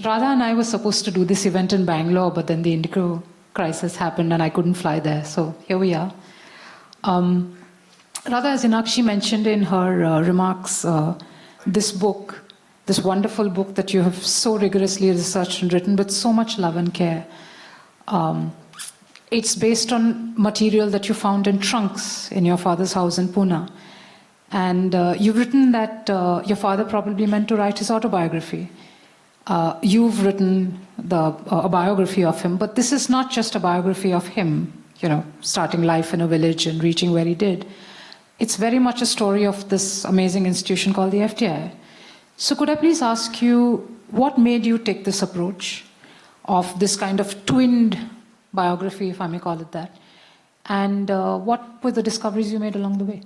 Radha and I were supposed to do this event in Bangalore, but then the Indigo crisis happened and I couldn't fly there. So here we are. Radha, as Inakshi mentioned in her remarks, this book, this wonderful book that you have so rigorously researched and written with so much love and care, it's based on material that you found in trunks in your father's house in Pune. And you've written that your father probably meant to write his autobiography. You've written a biography of him, but this is not just a biography of him, starting life in a village and reaching where he did. It's very much a story of this amazing institution called the FTII. So could I please ask you, what made you take this approach of this kind of twinned biography, if I may call it that? And what were the discoveries you made along the way?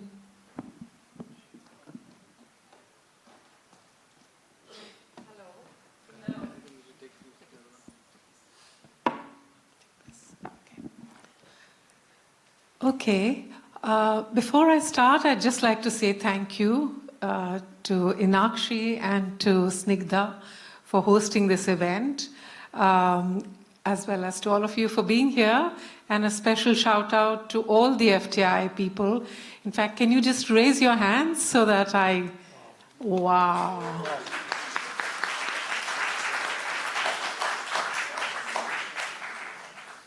Okay. Before I start, I'd just like to say thank you to Inakshi and to Snigdha for hosting this event, as well as to all of you for being here, and a special shout out to all the FTII people. In fact, can you just raise your hands so that wow.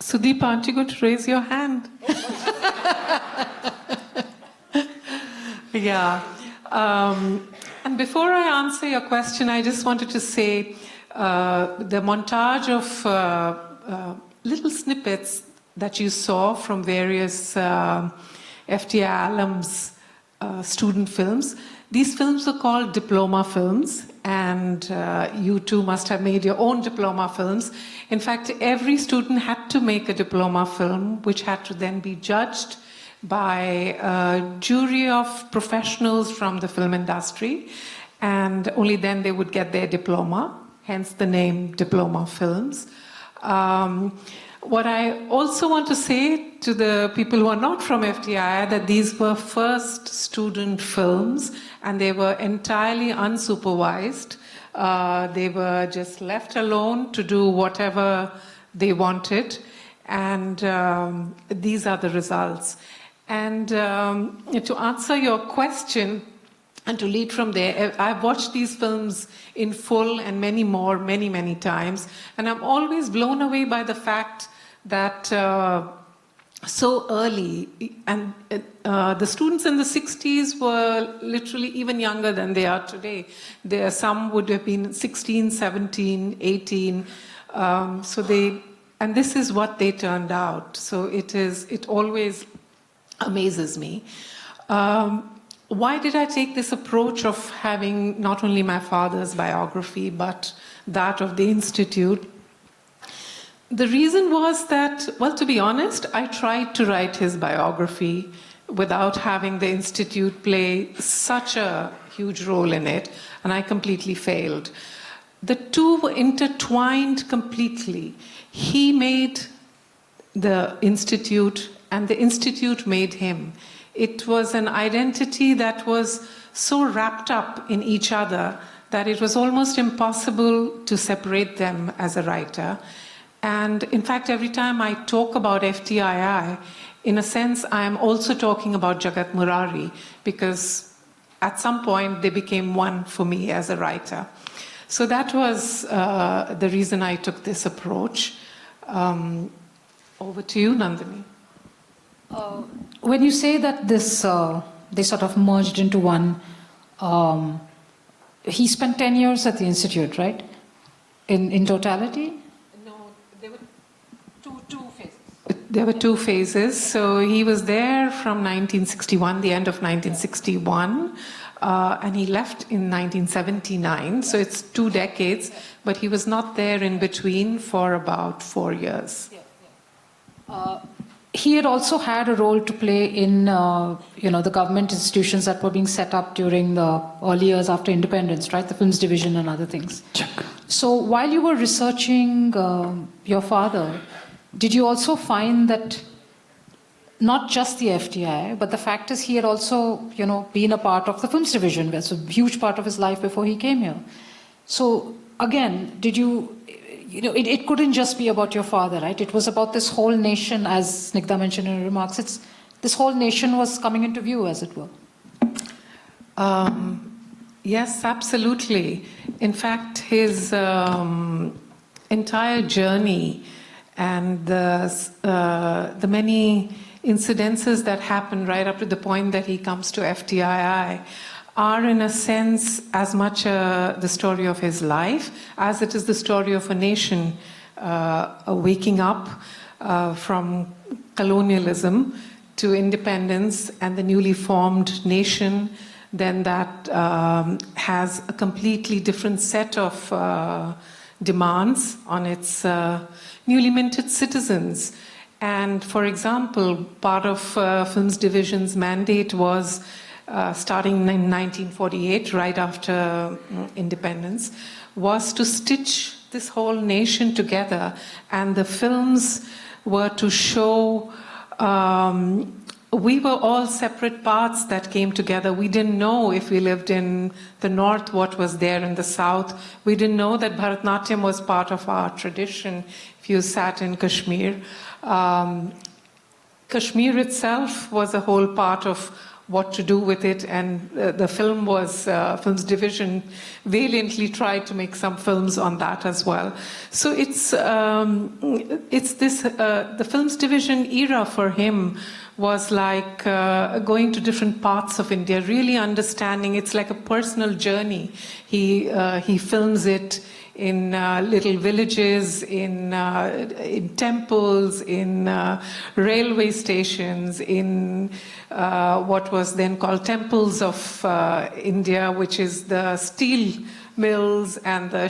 Sudeep, aren't you going to raise your hand? Yeah. And before I answer your question, I just wanted to say the montage of little snippets that you saw from various FTI alums' student films. These films are called diploma films, and you too must have made your own diploma films. In fact, every student had to make a diploma film, which had to then be judged by a jury of professionals from the film industry, and only then they would get their diploma, hence the name diploma films. What I also want to say to the people who are not from FTI, that these were first student films and they were entirely unsupervised. They were just left alone to do whatever they wanted, and these are the results. And to answer your question and to lead from there, I've watched these films in full and many more, many, many times, and I'm always blown away by the fact that so early, and the students in the 60s were literally even younger than they are today. Some would have been 16, 17, 18, and this is what they turned out. So it always amazes me. Why did I take this approach of having not only my father's biography, but that of the Institute? The reason was that, well, to be honest, I tried to write his biography without having the Institute play such a huge role in it, and I completely failed. The two were intertwined completely. He made the Institute, and the Institute made him. It was an identity that was so wrapped up in each other that it was almost impossible to separate them as a writer. And in fact, every time I talk about FTII, in a sense, I am also talking about Jagat Murari, because at some point they became one for me as a writer. So that was the reason I took this approach. Over to you, Nandini. When you say that this, they sort of merged into one, he spent 10 years at the Institute, right? In totality? No, there were two phases. There were two phases. So he was there from 1961, the end of 1961, and he left in 1979. So it's 2 decades, but he was not there in between for about 4 years. He had also had a role to play in, the government institutions that were being set up during the early years after independence, right? The films division and other things. Check. So while you were researching your father, did you also find that not just the FTI, but the fact is he had also, been a part of the films division, that's a huge part of his life before he came here. So again, did you it couldn't just be about your father, right? It was about this whole nation, as Snigdha mentioned in her remarks. This whole nation was coming into view, as it were. Yes, absolutely. In fact, his entire journey and the many incidences that happen right up to the point that he comes to FTII are, in a sense, as much the story of his life as it is the story of a nation waking up from colonialism to independence and the newly formed nation then that has a completely different set of demands on its newly minted citizens. And for example, part of Films Division's mandate was starting in 1948, right after independence, was to stitch this whole nation together. And the films were to show we were all separate parts that came together. We didn't know if we lived in the north what was there in the south. We didn't know that Bharatnatyam was part of our tradition if you sat in Kashmir. Kashmir itself was a whole part of what to do with it, and the film was, Films Division valiantly tried to make some films on that as well. So it's this, the Films Division era for him was like going to different parts of India, really understanding, it's like a personal journey. He films it in little villages, in temples, in railway stations, in what was then called temples of India, which is the steel mills and the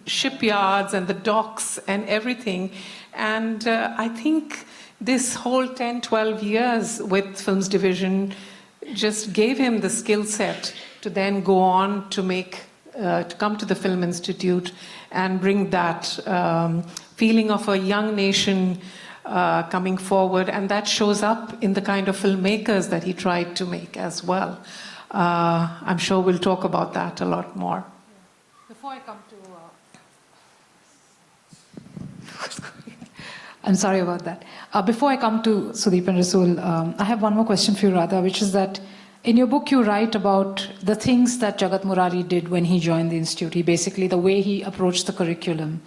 shipyards and the docks and everything. And I think this whole 10, 12 years with Films Division just gave him the skill set to then go on to make to come to the Film Institute and bring that feeling of a young nation coming forward, and that shows up in the kind of filmmakers that he tried to make as well. I'm sure we'll talk about that a lot more. Before I come to... I'm sorry about that. Before I come to Sudeep and Resul, I have one more question for you, Radha, which is that in your book, you write about the things that Jagat Murari did when he joined the Institute. He basically, the way he approached the curriculum.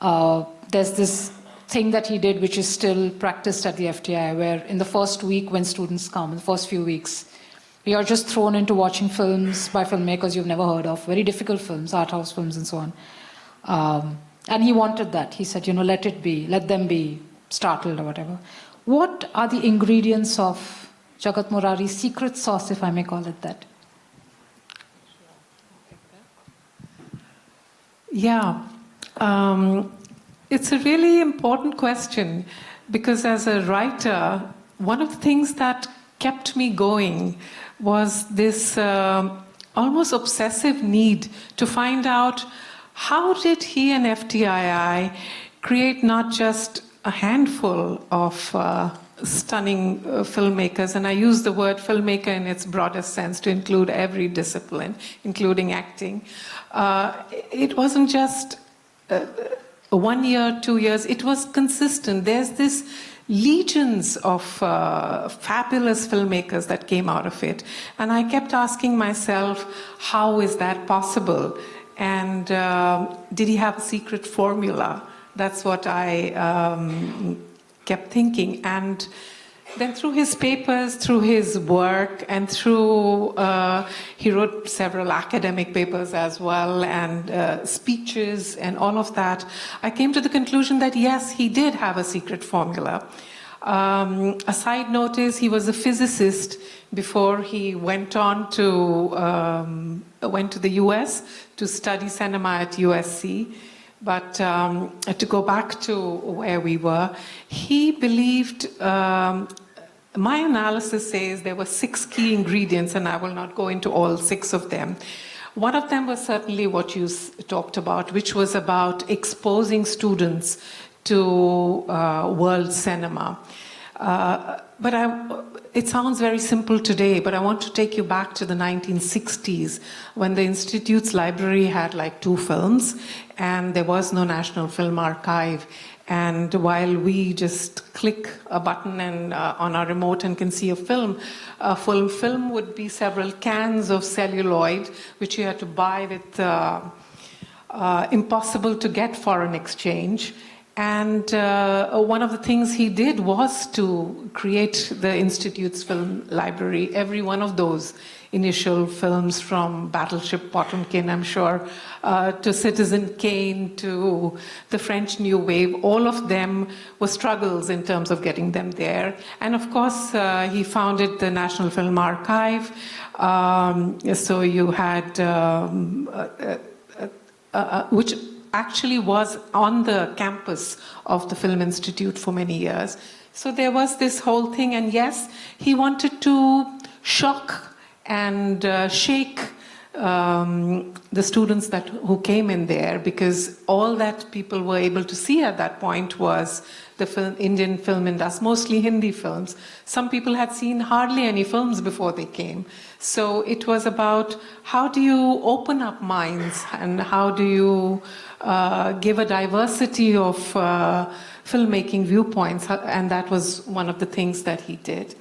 There's this thing that he did, which is still practiced at the FTII, where in the first week when students come, in the first few weeks, you're just thrown into watching films by filmmakers you've never heard of, very difficult films, art house films and so on. And he wanted that. He said, let it be, let them be startled or whatever. What are the ingredients of Jagat Murari's secret sauce, if I may call it that? Yeah, it's a really important question because as a writer, one of the things that kept me going was this almost obsessive need to find out how did he and FTII create not just a handful of stunning filmmakers, and I use the word filmmaker in its broadest sense to include every discipline, including acting. It wasn't just 1 year, 2 years, it was consistent. There's this legions of fabulous filmmakers that came out of it. And I kept asking myself, how is that possible? And did he have a secret formula? That's what I kept thinking. And then through his papers, through his work, and through, he wrote several academic papers as well, and speeches and all of that, I came to the conclusion that yes, he did have a secret formula. A side note is he was a physicist before he went on to, went to the US to study cinema at USC. But to go back to where we were, he believed, my analysis says there were 6 key ingredients, and I will not go into all 6 of them. One of them was certainly what you talked about, which was about exposing students to world cinema. But it sounds very simple today, but I want to take you back to the 1960s when the Institute's library had like 2 films and there was no National Film Archive. And while we just click a button and on our remote and can see a film would be several cans of celluloid, which you had to buy with impossible to get foreign exchange. And one of the things he did was to create the Institute's film library. Every one of those initial films, from Battleship Potemkin, I'm sure, to Citizen Kane, to the French New Wave, all of them were struggles in terms of getting them there. And of course, he founded the National Film Archive. So you had, which actually was on the campus of the Film Institute for many years. So there was this whole thing, and yes, he wanted to shock and shake the students who came in there, because all that people were able to see at that point was the Indian film industry, mostly Hindi films. Some people had seen hardly any films before they came. So it was about how do you open up minds and how do you give a diversity of filmmaking viewpoints, and that was one of the things that he did.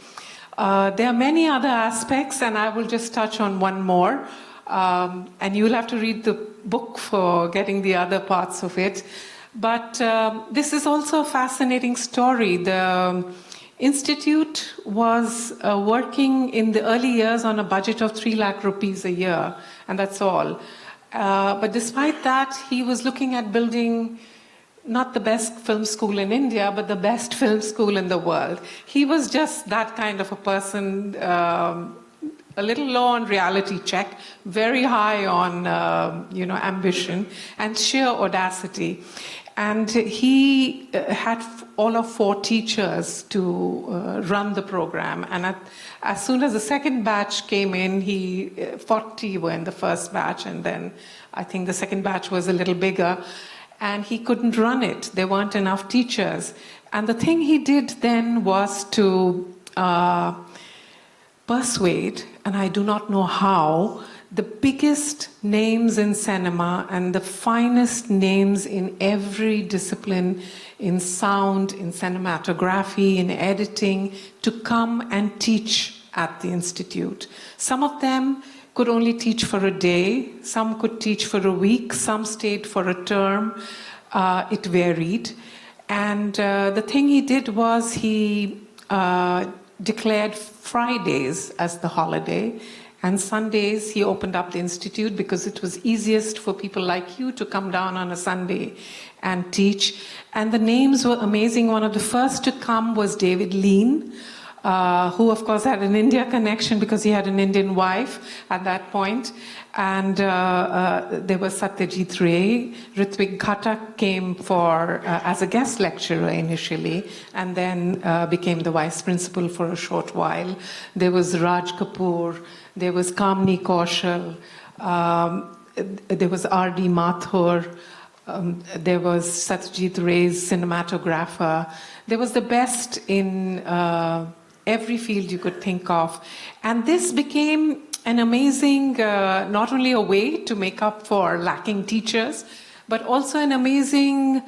There are many other aspects, and I will just touch on one more. And you'll have to read the book for getting the other parts of it. But this is also a fascinating story. The Institute was working in the early years on a budget of 3 lakh rupees a year, and that's all. But despite that, he was looking at building not the best film school in India, but the best film school in the world. He was just that kind of a person, a little low on reality check, very high on ambition and sheer audacity. And he had all of 4 teachers to run the program. And as soon as the second batch came in, 40 were in the first batch, and then I think the second batch was a little bigger. And he couldn't run it. There weren't enough teachers. And the thing he did then was to persuade, and I do not know how, the biggest names in cinema and the finest names in every discipline, in sound, in cinematography, in editing, to come and teach at the Institute. Some of them could only teach for a day, some could teach for a week, some stayed for a term. It varied. And the thing he did was he declared Fridays as the holiday, and Sundays he opened up the Institute because it was easiest for people like you to come down on a Sunday and teach. And the names were amazing. One of the first to come was David Lean, who of course had an India connection because he had an Indian wife at that point. And there was Satyajit Ray. Ritwik Ghatak came as a guest lecturer initially, and then became the vice principal for a short while. There was Raj Kapoor. There was Kamini Kaushal. There was R.D. Mathur. There was Satyajit Ray's cinematographer. There was the best in every field you could think of. And this became an amazing, not only a way to make up for lacking teachers, but also an amazing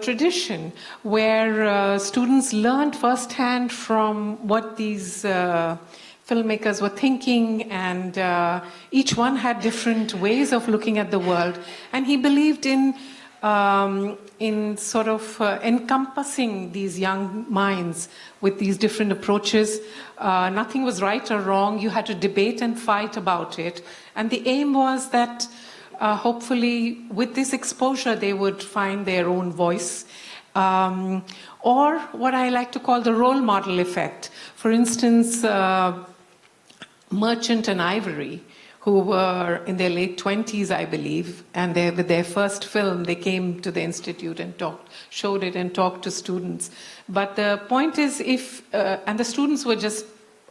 tradition where students learned firsthand from what these filmmakers were thinking, and each one had different ways of looking at the world. And he believed in sort of encompassing these young minds with these different approaches. Nothing was right or wrong. You had to debate and fight about it. And the aim was that hopefully with this exposure they would find their own voice. Or what I like to call the role model effect. For instance, Merchant and Ivory, who were in their late 20s, I believe, and with their first film, they came to the Institute and showed it and talked to students. But the point is, and the students were just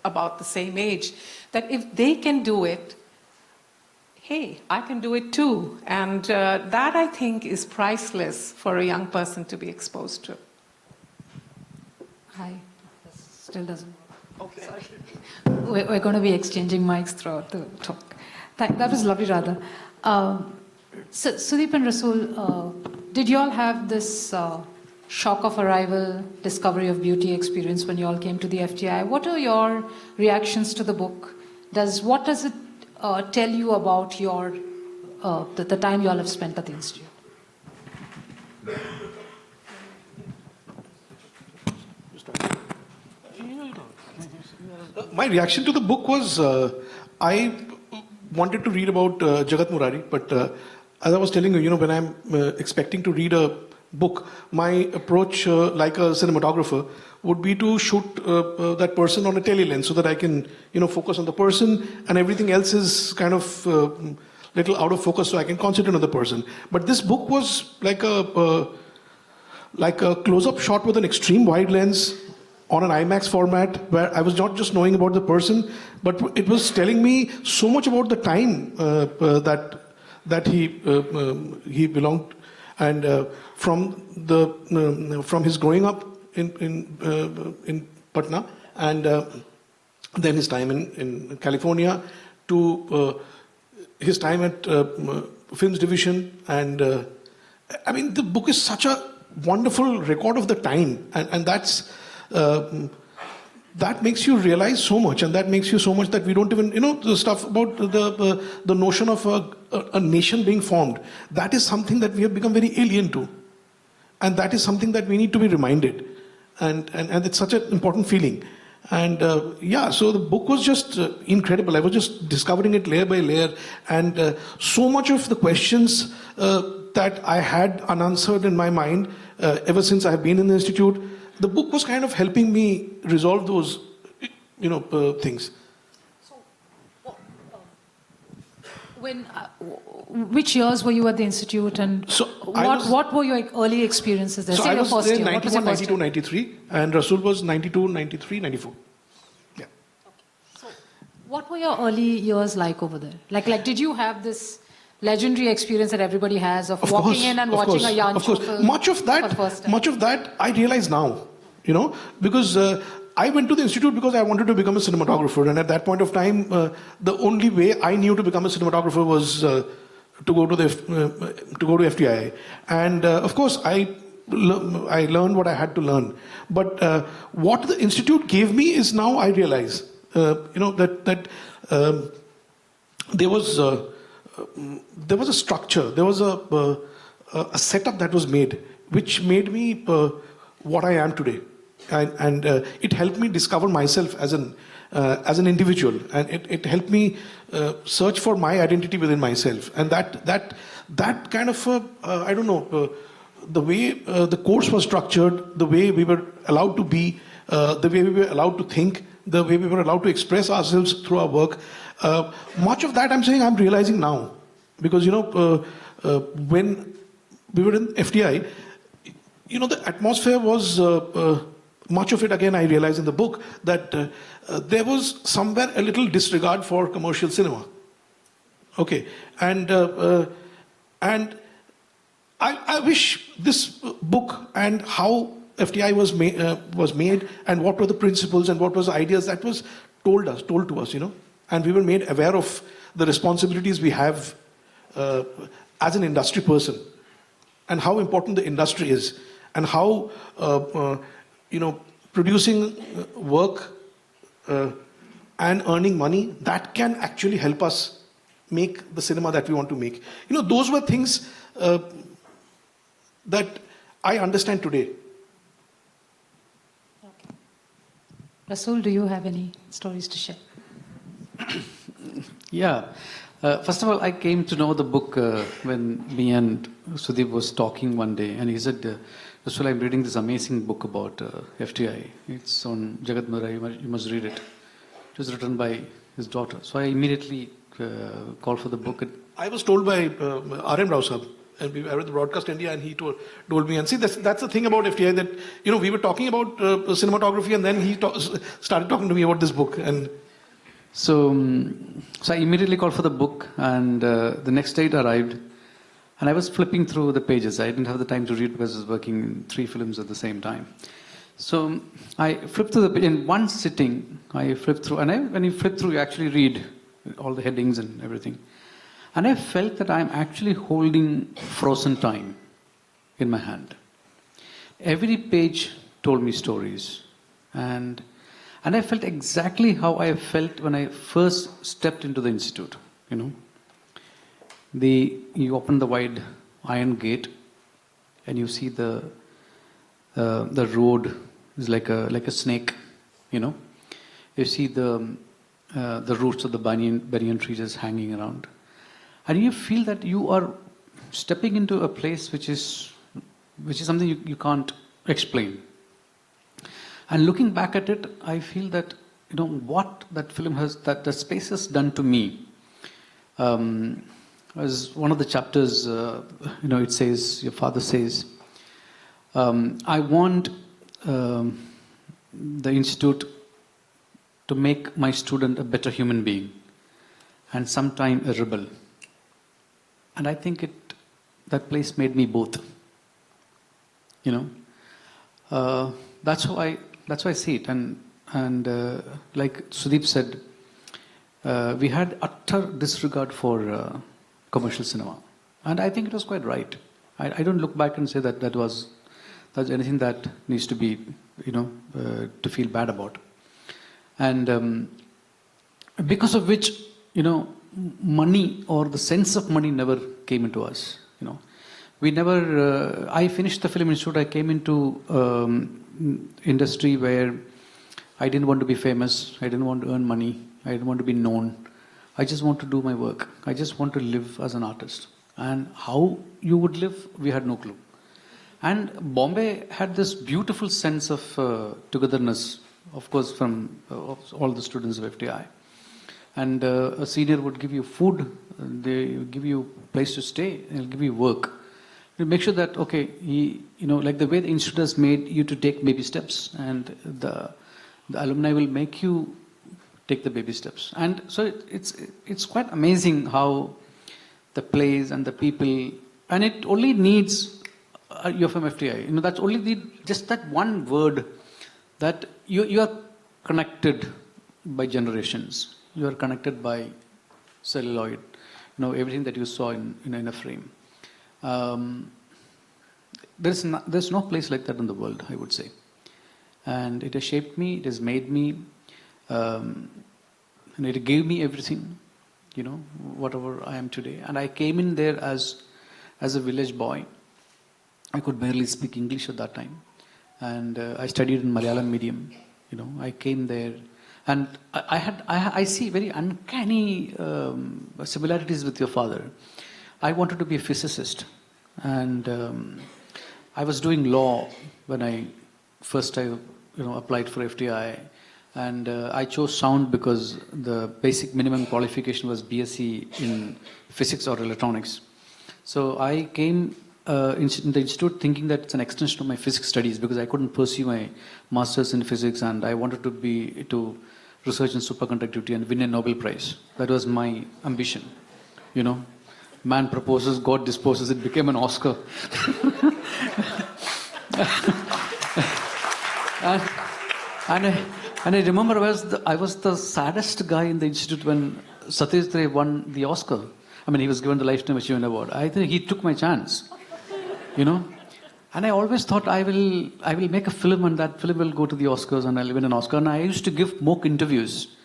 about the same age, that if they can do it, hey, I can do it too. And that, I think, is priceless for a young person to be exposed to. Hi. still doesn't work. Okay. Sorry. We're going to be exchanging mics throughout the talk. That was lovely, Radha. So, Sudeep and Resul, did you all have this shock of arrival, discovery of beauty experience when you all came to the FTI? What are your reactions to the book? What does it tell you about your the time you all have spent at the Institute? My reaction to the book was I wanted to read about Jagat Murari, but as I was telling you, when I'm expecting to read a book, my approach, like a cinematographer, would be to shoot that person on a telelens so that I can, focus on the person, and everything else is kind of little out of focus, so I can concentrate on the person. But this book was like a close-up shot with an extreme wide lens on an IMAX format, where I was not just knowing about the person, but it was telling me so much about the time that he belonged, and from his growing up in Patna, and then his time in California, to his time at Films Division, and I mean, the book is such a wonderful record of the time, and that's that makes you realize so much, and that makes you so much that we don't even, the stuff about the notion of a nation being formed. That is something that we have become very alien to, and that is something that we need to be reminded, and it's such an important feeling. And so the book was just incredible. I was just discovering it layer by layer, and so much of the questions that I had unanswered in my mind ever since I have been in the Institute, the book was kind of helping me resolve those, things. So, which years were you at the Institute, and what were your early experiences there? So Say I your was first there year. 91, 92, 93, and Resul was 92, 93, 94. Yeah. Okay. So, what were your early years like over there? Like did you have this legendary experience that everybody has of walking in and watching a Yanchu film? Much of that I realize now, because I went to the Institute because I wanted to become a cinematographer, and at that point of time, the only way I knew to become a cinematographer was to go to FTII, and of course I learned what I had to learn. But what the Institute gave me is, now I realize, that there was a structure, there was a setup that was made, which made me what I am today, and it helped me discover myself as an individual, and it helped me search for my identity within myself, and that kind of I don't know, the way the course was structured, the way we were allowed to be, the way we were allowed to think, the way we were allowed to express ourselves through our work. Much of that I'm realizing now, because when we were in FTI, the atmosphere was much of it. Again, I realized in the book that there was somewhere a little disregard for commercial cinema. Okay, and I wish this book and how FTI was made, and what were the principles and what was the ideas that was told to us, and we were made aware of the responsibilities we have as an industry person, and how important the industry is, and how producing work and earning money, that can actually help us make the cinema that we want to make. Those were things that I understand today. Okay. Resul, do you have any stories to share? Yeah. First of all, I came to know the book when me and Sudeep was talking one day, and he said, Resul, I'm reading this amazing book about FTI. It's on Jagat Murari, you must read it. It was written by his daughter. So I immediately called for the book. I was told by R.M. Rao Sahab, and I read the Broadcast India, and he told me. And see, that's the thing about FTI, that we were talking about cinematography, and then he started talking to me about this book. And so I immediately called for the book, and the next day it arrived, and I was flipping through the pages. I didn't have the time to read because I was working in 3 films at the same time. So I flipped through in one sitting, I flipped through, and when you flip through, you actually read all the headings and everything. And I felt that I'm actually holding frozen time in my hand. Every page told me stories. And I felt exactly how I felt when I first stepped into the institute, you know. You open the wide iron gate and you see the road is like a snake, you know. You see the roots of the banyan trees just hanging around. And you feel that you are stepping into a place which is something you can't explain. And looking back at it, I feel that, you know, what that film that the space has done to me. As one of the chapters, you know, it says, your father says, I want the institute to make my student a better human being and sometime a rebel. And I think that place made me both. You know, that's how I see it. And like Sudeep said, we had utter disregard for commercial cinema, and I think it was quite right. I don't look back and say that's anything that needs to be, you know, to feel bad about. And because of which, you know, money or the sense of money never came into us. You know, we never. I finished the film institute. I came into industry where I didn't want to be famous. I didn't want to earn money. I didn't want to be known. I just want to do my work. I just want to live as an artist. And how you would live, we had no clue. And Bombay had this beautiful sense of togetherness, of course, from all the students of FTI. And a senior would give you food, they give you a place to stay, they'll give you work. You make sure that, okay, you know, like the way the institute has made you to take baby steps, and the alumni will make you take the baby steps. And so it's quite amazing how the plays and the people, and it only needs, you're from FTI, you know, that's only just that one word that you are connected by generations. You are connected by celluloid, you know, everything that you saw in a frame. There's no place like that in the world, I would say. And it has shaped me, it has made me, and it gave me everything, you know, whatever I am today. And I came in there as a village boy. I could barely speak English at that time. And I studied in Malayalam medium, you know. I came there. And I see very uncanny similarities with your father. I wanted to be a physicist. And I was doing law when I first applied for FTI. And I chose sound because the basic minimum qualification was BSc in physics or electronics. So I came in the institute thinking that it's an extension of my physics studies, because I couldn't pursue my master's in physics, and I wanted to research in superconductivity and win a Nobel Prize. That was my ambition. You know, man proposes, God disposes. It became an Oscar. And I remember I was the saddest guy in the institute when Satish Ray won the Oscar. I mean, he was given the Lifetime Achievement Award. I think he took my chance, you know. And I always thought I will make a film, and that film will go to the Oscars and I'll win an Oscar. And I used to give mock interviews.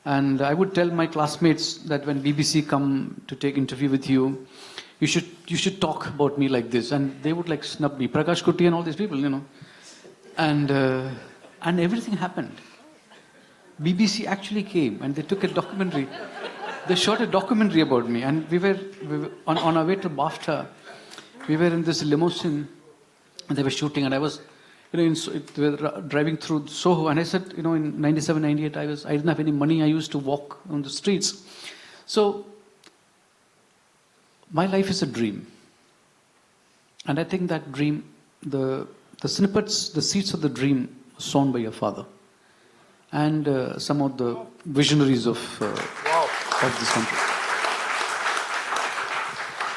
And I would tell my classmates that when BBC come to take interview with you, you should talk about me like this. And they would like snub me. Prakash Kutty and all these people, you know. And everything happened. BBC actually came and they took a documentary. They shot a documentary about me. And we were on our way to BAFTA. We were in this limousine and they were shooting, and I was, you know, we were driving through Soho, and I said, you know, in 97, 98, I didn't have any money. I used to walk on the streets. So my life is a dream. And I think that dream, the snippets, the seeds of the dream sown by your father and some of the visionaries of this country.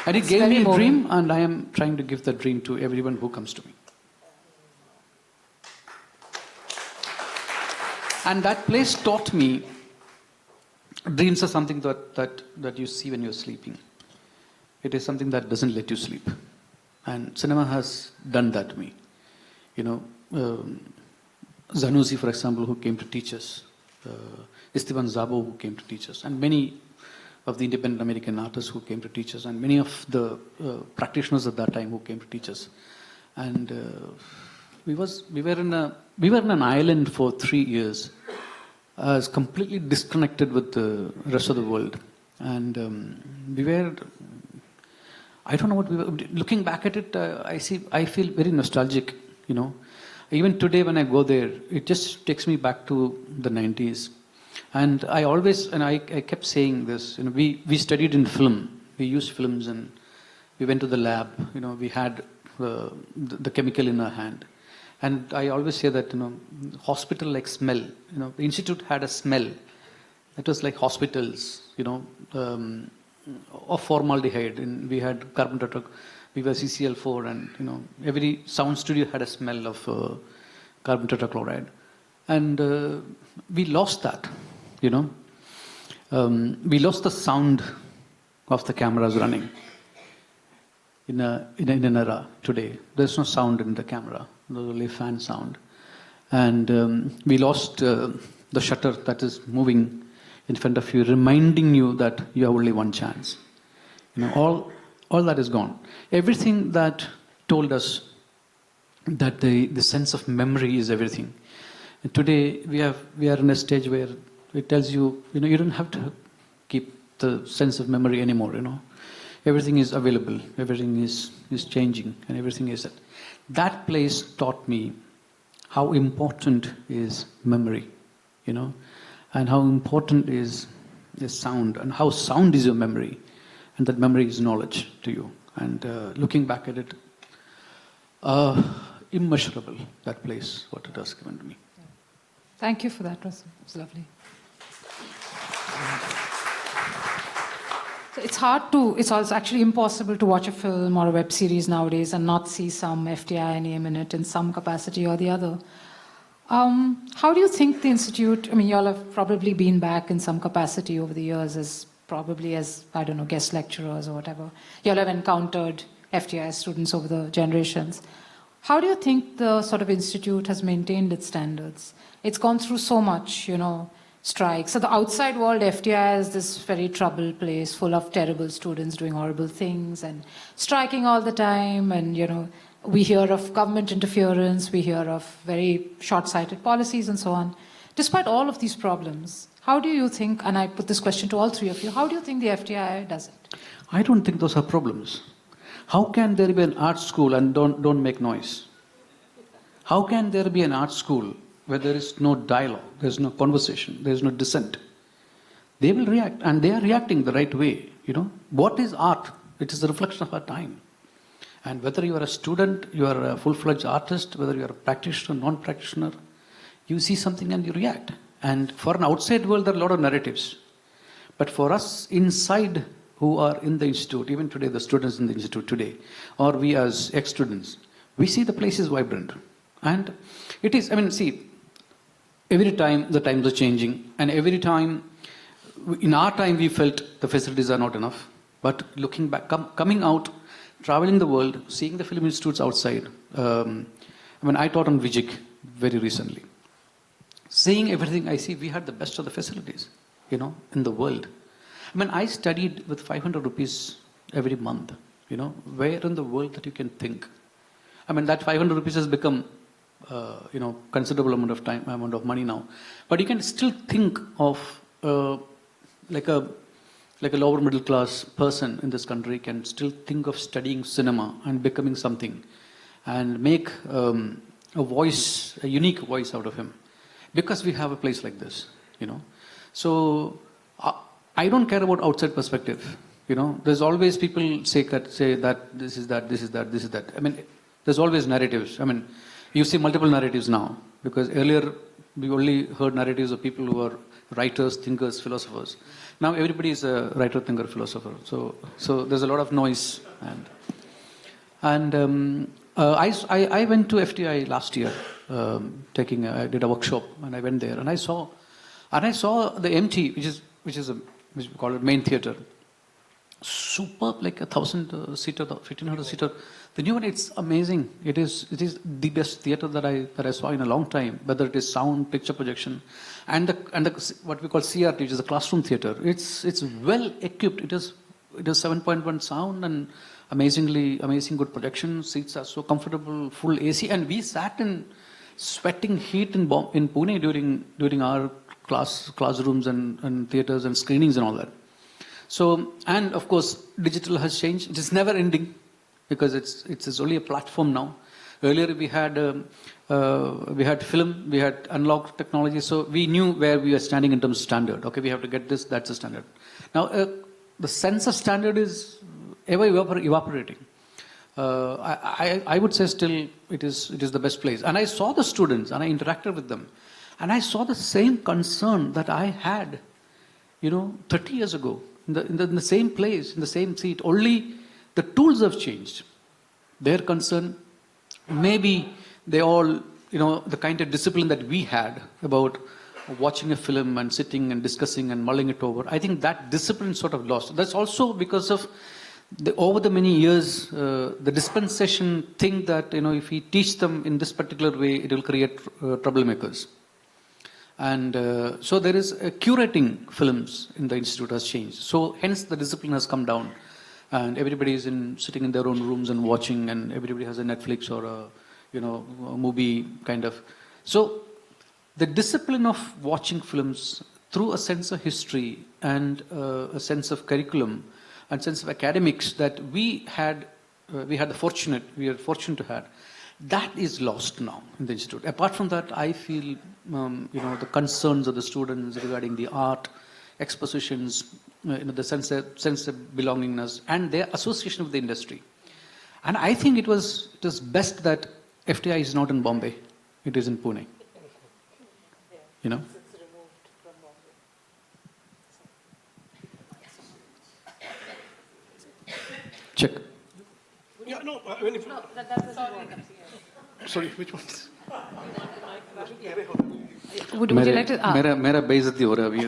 And he gave me a dream, and I am trying to give that dream to everyone who comes to me. And that place taught me dreams are something that you see when you're sleeping. It is something that doesn't let you sleep. And cinema has done that to me. You know, Zanussi, for example, who came to teach us, Istvan Zabo, who came to teach us, and many of the independent American artists who came to teach us, and many of the practitioners at that time who came to teach us. And we were in an island for 3 years, completely disconnected with the rest of the world. And we were, I don't know what we were, looking back at it, I feel very nostalgic, you know. Even today when I go there, it just takes me back to the 90s. And I always, and I kept saying this, you know, we studied in film, we used films, and we went to the lab, you know, we had the chemical in our hand. And I always say that, you know, hospital-like smell, you know, the institute had a smell. It was like hospitals, you know, of formaldehyde. And we had carbon tetra, we were CCl4, and, you know, every sound studio had a smell of carbon tetrachloride. And we lost that, you know. We lost the sound of the cameras running. In an era today, there's no sound in the camera. There's only fan sound. And we lost the shutter that is moving in front of you, reminding you that you have only one chance. You know, all that is gone. Everything that told us that the sense of memory is everything. And today we are in a stage where it tells you, you know, you don't have to keep the sense of memory anymore, you know. Everything is available, everything is changing, and everything is... That place taught me how important is memory, you know, and how important is sound, and how sound is your memory, and that memory is knowledge to you. And looking back at it, immeasurable, that place, what it has given to me. Thank you for that, Resul. It was lovely. So it's also actually impossible to watch a film or a web series nowadays and not see some FTII name in it in some capacity or the other. How do you think the Institute, I mean, you all have probably been back in some capacity over the years as, I don't know, guest lecturers or whatever. You all have encountered FTII students over the generations. How do you think the sort of Institute has maintained its standards? It's gone through so much, you know, strikes. So the outside world, FTII is this very troubled place full of terrible students doing horrible things and striking all the time. And, you know, we hear of government interference, we hear of very short-sighted policies and so on. Despite all of these problems, how do you think, and I put this question to all three of you, how do you think the FTII does it? I don't think those are problems. How can there be an art school and don't make noise? How can there be an art school where there is no dialogue, there's no conversation, there's no dissent? They will react, and they are reacting the right way, you know. What is art? It is a reflection of our time. And whether you are a student, you are a full-fledged artist, whether you are a practitioner, non-practitioner, you see something and you react. And for an outside world, there are a lot of narratives. But for us inside who are in the institute, even today, the students in the institute today, or we as ex-students, we see the place is vibrant. And it is, I mean, see, every time the times are changing, and every time, in our time we felt the facilities are not enough. But looking back, coming out, traveling the world, seeing the film institutes outside. I taught on Vijik very recently. Seeing everything I see, we had the best of the facilities, you know, in the world. I mean, I studied with 500 rupees every month, you know, where in the world that you can think. I mean, that 500 rupees has become, you know, considerable amount of money now. But you can still think of, like a lower middle class person in this country can still think of studying cinema and becoming something and make a voice, a unique voice out of him. Because we have a place like this, you know. So I don't care about outside perspective, you know. There's always people say that this is that, this is that, this is that. I mean, there's always narratives. I mean, you see multiple narratives now, because earlier we only heard narratives of people who are writers, thinkers, philosophers. Now everybody is a writer, thinker, philosopher. So there's a lot of noise. And I went to FTII last year, I did a workshop, and I went there, and I saw the MT, which we call it main theater. Superb, like 1,000 seater, 1,500 seater. The new one, it's amazing. It is the best theater that I saw in a long time. Whether it is sound, picture projection, and the what we call CRT, which is a classroom theater. It's well equipped. It is 7.1 sound and amazing good projection. Seats are so comfortable, full AC, and we sat in sweating heat in Pune during our classrooms and theaters and screenings and all that. So, and of course, digital has changed. It is never ending because it's only a platform now. Earlier we had film, we had analog technology, so we knew where we were standing in terms of standard. Okay, we have to get this, that's the standard. Now, the sense of standard is ever evaporating. I would say still it is the best place. And I saw the students and I interacted with them. And I saw the same concern that I had, 30 years ago. In the same place, in the same seat, only the tools have changed. Their concern, maybe they all, the kind of discipline that we had about watching a film and sitting and discussing and mulling it over, I think that discipline sort of lost. That's also because of over the many years, the dispensation think that, if we teach them in this particular way, it will create troublemakers. And so there is curating films in the institute has changed. So hence the discipline has come down, and everybody is sitting in their own rooms and watching, and everybody has a Netflix or a movie kind of. So the discipline of watching films through a sense of history and a sense of curriculum and sense of academics that we are fortunate to have. That is lost now in the institute. Apart from that, I feel, the concerns of the students regarding the art, expositions, the sense of belongingness, and their association with the industry. And I think it was best that FTII is not in Bombay; it is in Pune. Check. Yeah, no. Sorry, which ones? Would you like to? Mera बेइज्जती हो रहा है अभी,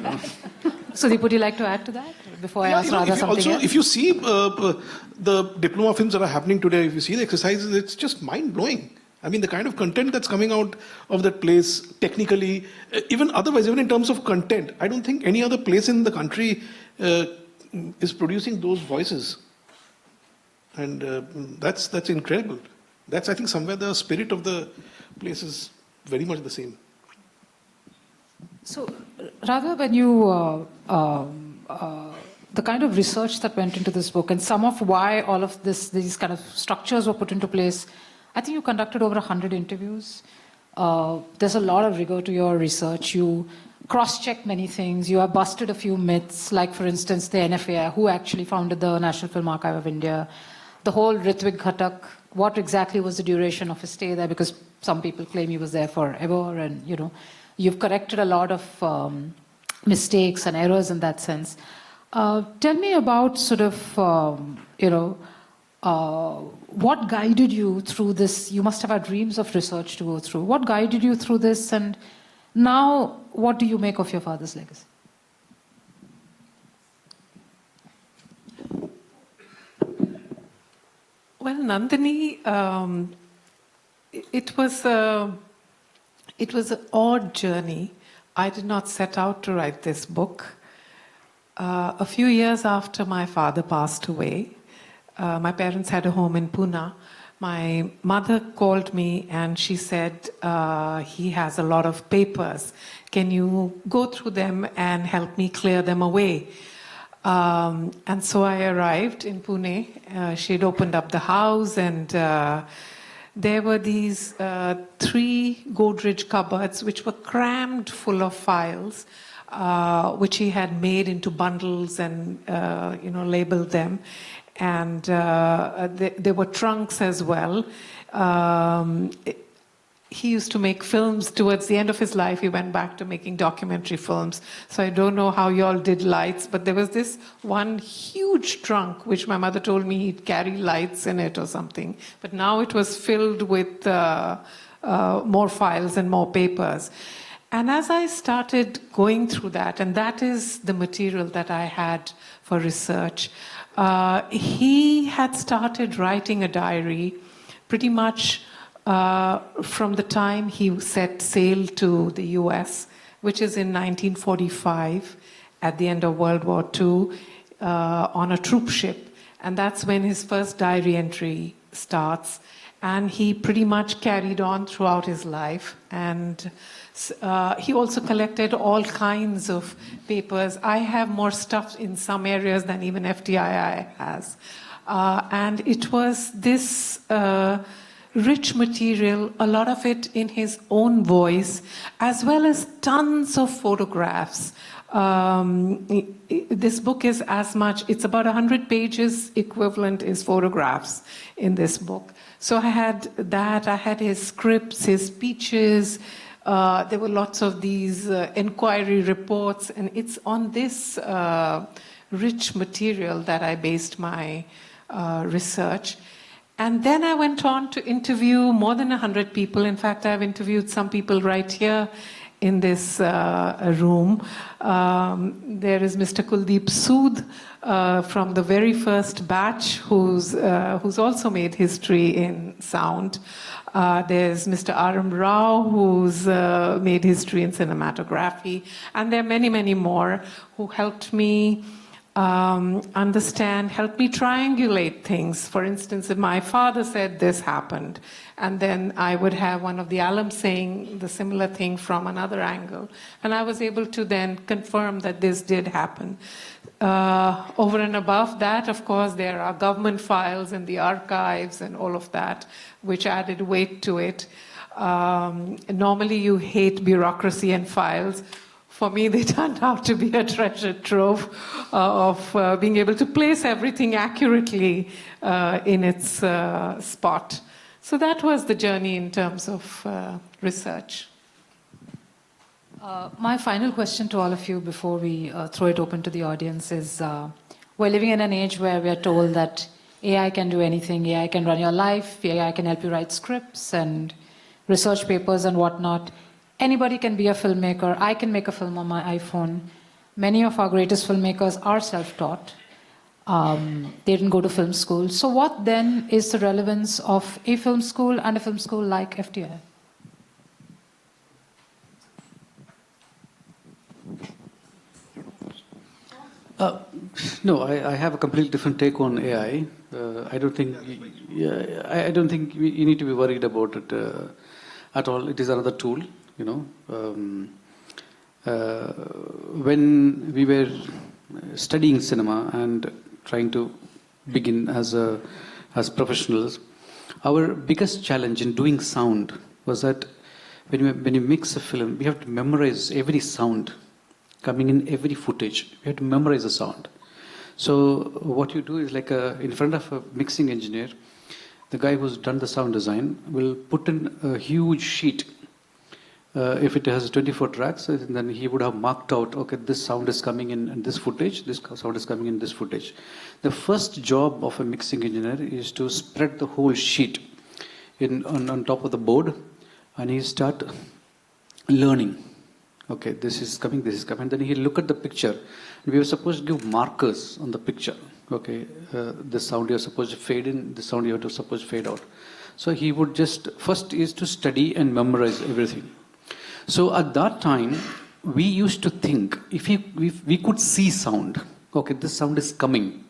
Sudeep, would you like to add to that before I ask Radha something else? If you see the diploma films that are happening today, if you see the exercises, it's just mind-blowing. I mean, the kind of content that's coming out of that place, technically, even otherwise, even in terms of content, I don't think any other place in the country is producing those voices. And that's incredible. That's, I think, somewhere the spirit of the place is very much the same. So, Radha, when you, the kind of research that went into this book and some of why all of these kind of structures were put into place, I think you conducted over 100 interviews. There's a lot of rigor to your research. You cross-checked many things. You have busted a few myths, like, for instance, the NFAI, who actually founded the National Film Archive of India, the whole Ritwik Ghatak, what exactly was the duration of his stay there, because some people claim he was there forever, and, you've corrected a lot of mistakes and errors in that sense. Tell me about sort of, what guided you through this? You must have had dreams of research to go through. What guided you through this? And now, what do you make of your father's legacy? Well, Nandini, it was an odd journey. I did not set out to write this book. A few years after my father passed away, my parents had a home in Pune. My mother called me and she said, he has a lot of papers. Can you go through them and help me clear them away? And so I arrived in Pune. She'd opened up the house, and there were these 3 Godrej cupboards which were crammed full of files, which he had made into bundles and labeled them. And there were trunks as well. He used to make films. Towards the end of his life, he went back to making documentary films. So I don't know how y'all did lights, but there was this one huge trunk, which my mother told me he'd carry lights in it or something. But now it was filled with more files and more papers. And as I started going through that, and that is the material that I had for research, he had started writing a diary pretty much from the time he set sail to the US, which is in 1945, at the end of World War II, on a troop ship. And that's when his first diary entry starts. And he pretty much carried on throughout his life. And he also collected all kinds of papers. I have more stuff in some areas than even FTII has. And it was this rich material, a lot of it in his own voice, as well as tons of photographs. This book is as much, it's about 100 pages, equivalent is photographs in this book. So I had that, I had his scripts, his speeches, there were lots of these inquiry reports, and it's on this rich material that I based my research. And then I went on to interview more than 100 people. In fact, I've interviewed some people right here in this room. There is Mr. Kuldeep Sood from the very first batch, who's also made history in sound. There's Mr. R.M. Rao, who's made history in cinematography. And there are many, many more who helped me understand, help me triangulate things. For instance, if my father said this happened, and then I would have one of the alums saying the similar thing from another angle, and I was able to then confirm that this did happen. Over and above that, of course, there are government files and the archives and all of that, which added weight to it. Normally you hate bureaucracy and files. For me, they turned out to be a treasure trove of being able to place everything accurately in its spot. So that was the journey in terms of research. My final question to all of you before we throw it open to the audience is, we're living in an age where we are told that AI can do anything, AI can run your life, AI can help you write scripts and research papers and whatnot. Anybody can be a filmmaker. I can make a film on my iPhone. Many of our greatest filmmakers are self-taught. They didn't go to film school. So what then is the relevance of a film school and a film school like FTI? No, I have a completely different take on AI. I don't think you need to be worried about it at all. It is another tool. You know, when we were studying cinema and trying to begin as professionals, our biggest challenge in doing sound was that when you mix a film, we have to memorize every sound coming in every footage. We have to memorize the sound. So what you do is like in front of a mixing engineer, the guy who's done the sound design will put in a huge sheet. If it has 24 tracks, then he would have marked out, okay, this sound is coming in this footage, this sound is coming in this footage. The first job of a mixing engineer is to spread the whole sheet on top of the board, and he start learning. Okay, this is coming, then he'll look at the picture. We were supposed to give markers on the picture. Okay, this sound you're supposed to fade in, this sound you're supposed to fade out. So he would just, first is to study and memorize everything. So at that time, we used to think, if we could see sound, okay, this sound is coming.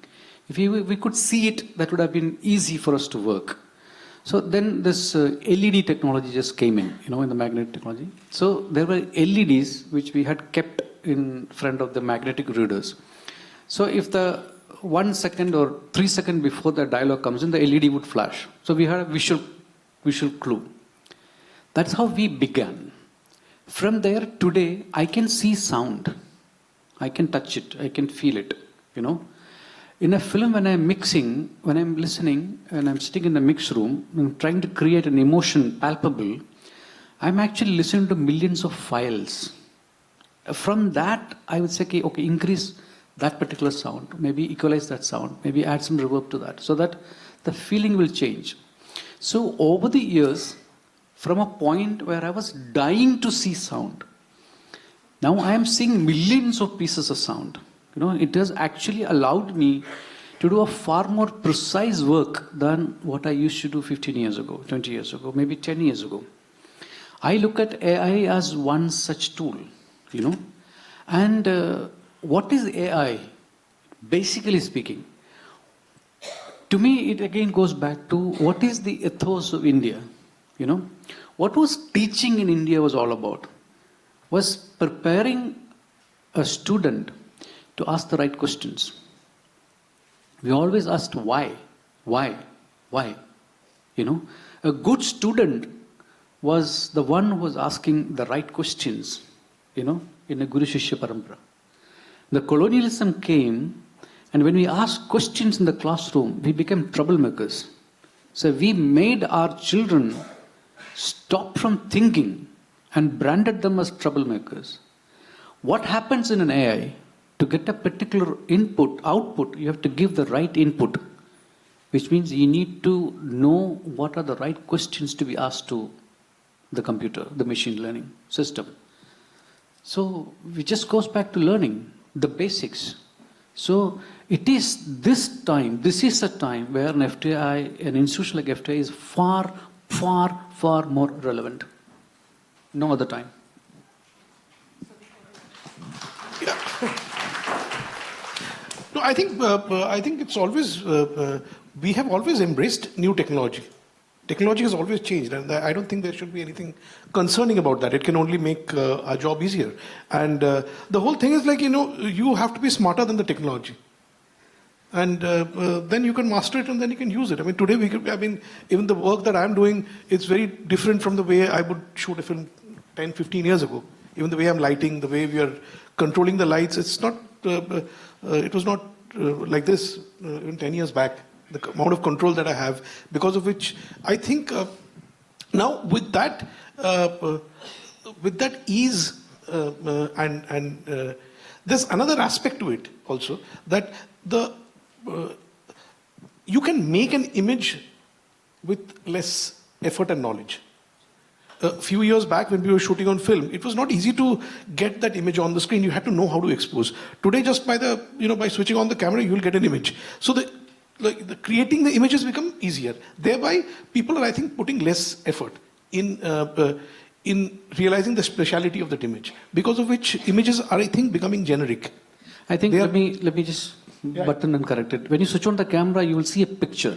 If we could see it, that would have been easy for us to work. So then this LED technology just came in the magnetic technology. So there were LEDs which we had kept in front of the magnetic readers. So if the 1 second or 3 seconds before the dialogue comes in, the LED would flash. So we had a visual clue. That's how we began. From there, today, I can see sound. I can touch it. I can feel it, In a film, when I'm mixing, when I'm listening, and I'm sitting in the mix room, and trying to create an emotion palpable, I'm actually listening to millions of files. From that, I would say, okay, increase that particular sound, maybe equalize that sound, maybe add some reverb to that, so that the feeling will change. So over the years, from a point where I was dying to see sound. Now I am seeing millions of pieces of sound. It has actually allowed me to do a far more precise work than what I used to do 15 years ago, 20 years ago, maybe 10 years ago. I look at AI as one such tool, And what is AI? Basically speaking, to me, it again goes back to what is the ethos of India. What was teaching in India was all about? Was preparing a student to ask the right questions. We always asked why. A good student was the one who was asking the right questions, in a Guru Shishya Parampara. The colonialism came, and when we asked questions in the classroom, we became troublemakers. So we made our children stop from thinking and branded them as troublemakers. What happens in an AI? To get a particular output, you have to give the right input, which means you need to know what are the right questions to be asked to the computer, the machine learning system. So it just goes back to learning the basics. So it is this is a time where an institution like FTII is far, far, far more relevant. No other time. No, I think it's always we have always embraced new technology. Technology has always changed, and I don't think there should be anything concerning about that. It can only make our job easier. And the whole thing is like you have to be smarter than the technology, and then you can master it, and then you can use it. I mean, today even the work that I'm doing, it's very different from the way I would shoot a film 10, 15 years ago. Even the way I'm lighting, the way we are controlling the lights, it's not. It was not like this even 10 years back. The amount of control that I have, because of which I think now with that ease and there's another aspect to it also, that you can make an image with less effort and knowledge. A few years back when we were shooting on film, it was not easy to get that image on the screen. You had to know how to expose. Today, just by by switching on the camera, you will get an image. So creating the images become easier. Thereby, people are, I think, putting less effort in realizing the speciality of that image. Because of which images are, I think, becoming generic. I think let me just button and correct it. When you switch on the camera, you will see a picture.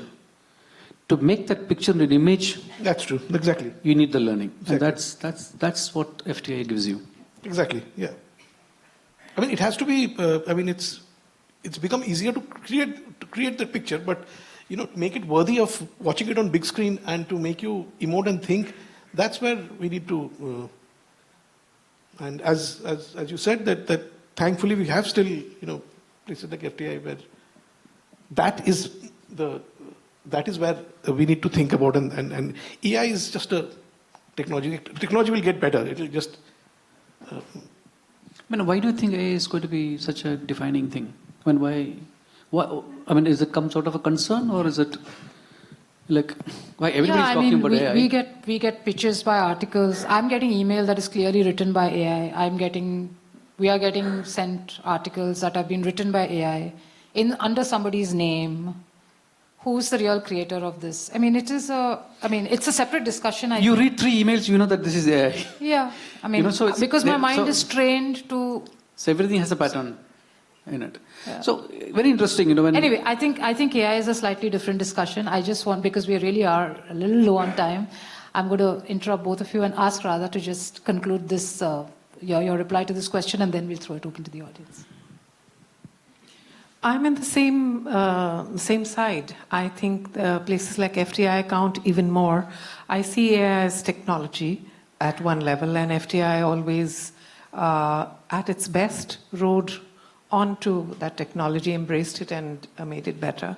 To make that picture an image, that's true. Exactly. You need the learning, exactly. And that's what FTII gives you. Exactly. Yeah. I mean, it has to be. It's become easier to create the picture, but make it worthy of watching it on big screen and to make you emote and think. That's where we need to. And as you said, that thankfully we have still places like FTII where that is where we need to think about, and AI is just a technology. Technology will get better. It will just. Why do you think AI is going to be such a defining thing? Is it comes out of a concern, or is it like why everybody's talking about AI? We get pitches by articles. I'm getting email that is clearly written by AI. We are getting sent articles that have been written by AI under somebody's name. Who's the real creator of this? It's a separate discussion. You read 3 emails, you know that this is AI. Yeah, because my mind is trained to. So everything has a pattern in it. Yeah. So very interesting, Anyway, I think AI is a slightly different discussion. I just want, because we really are a little low on time, I'm going to interrupt both of you and ask Radha to just conclude this, your reply to this question, and then we'll throw it open to the audience. I'm in the same side. I think places like FTII count even more. I see AI as technology at one level, and FTII always, at its best, rode onto that technology, embraced it, and made it better.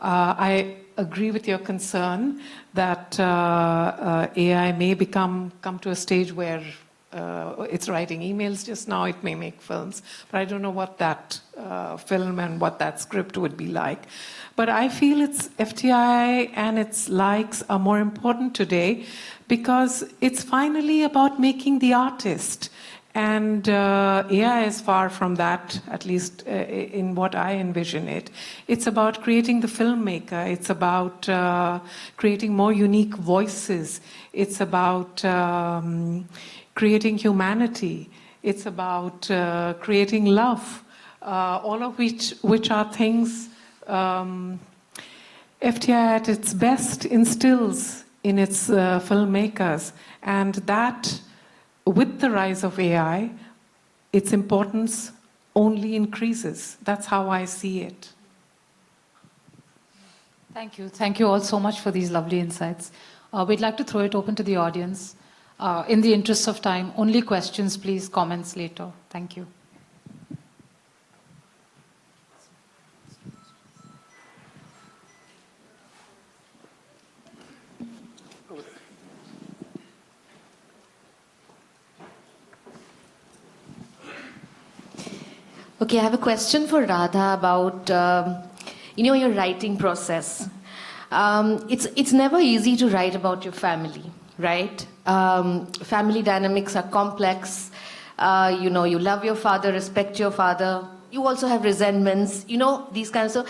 I agree with your concern that AI may come to a stage where it's writing emails just now, it may make films, but I don't know what that film and what that script would be like. But I feel its FTI and its likes are more important today because it's finally about making the artist. And AI is far from that, at least in what I envision it. It's about creating the filmmaker. It's about creating more unique voices. It's about creating humanity. It's about creating love, all of which are things FTI at its best instills in its filmmakers. And that, with the rise of AI, its importance only increases. That's how I see it. Thank you. Thank you all so much for these lovely insights. We'd like to throw it open to the audience. In the interest of time, only questions, please, comments later. Thank you. Okay, I have a question for Radha about, your writing process. It's never easy to write about your family, right? Family dynamics are complex. You love your father, respect your father. You also have resentments, these kinds of.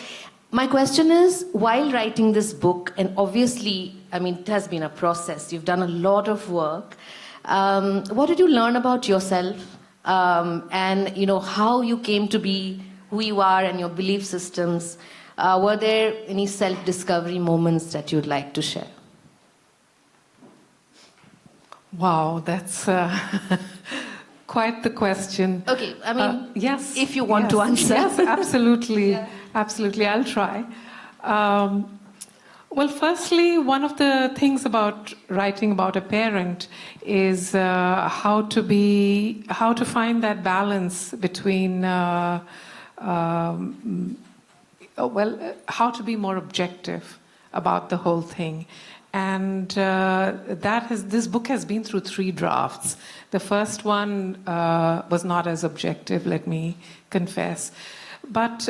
My question is, while writing this book, and obviously, it has been a process. You've done a lot of work. What did you learn about yourself? And how you came to be who you are and your belief systems. Were there any self-discovery moments that you'd like to share? Wow, that's quite the question. Okay, yes, if you want to answer. Yes, absolutely. Yeah. Absolutely, I'll try. Well, firstly, one of the things about writing about a parent is how to find that balance between, how to be more objective about the whole thing. And this book has been through 3 drafts. The first one was not as objective, let me confess. But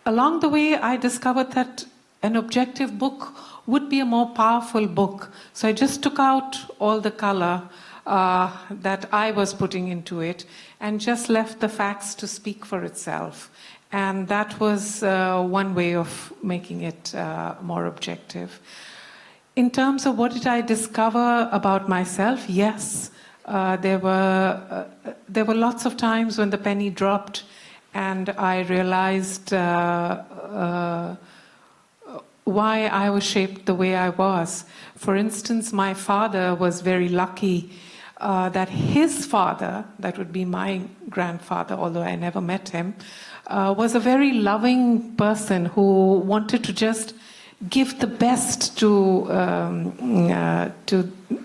along the way, I discovered that an objective book would be a more powerful book. So I just took out all the color that I was putting into it and just left the facts to speak for itself. And that was one way of making it more objective. In terms of what did I discover about myself, yes, there were lots of times when the penny dropped and I realized why I was shaped the way I was. For instance, my father was very lucky that his father, that would be my grandfather, although I never met him, was a very loving person who wanted to just give the best to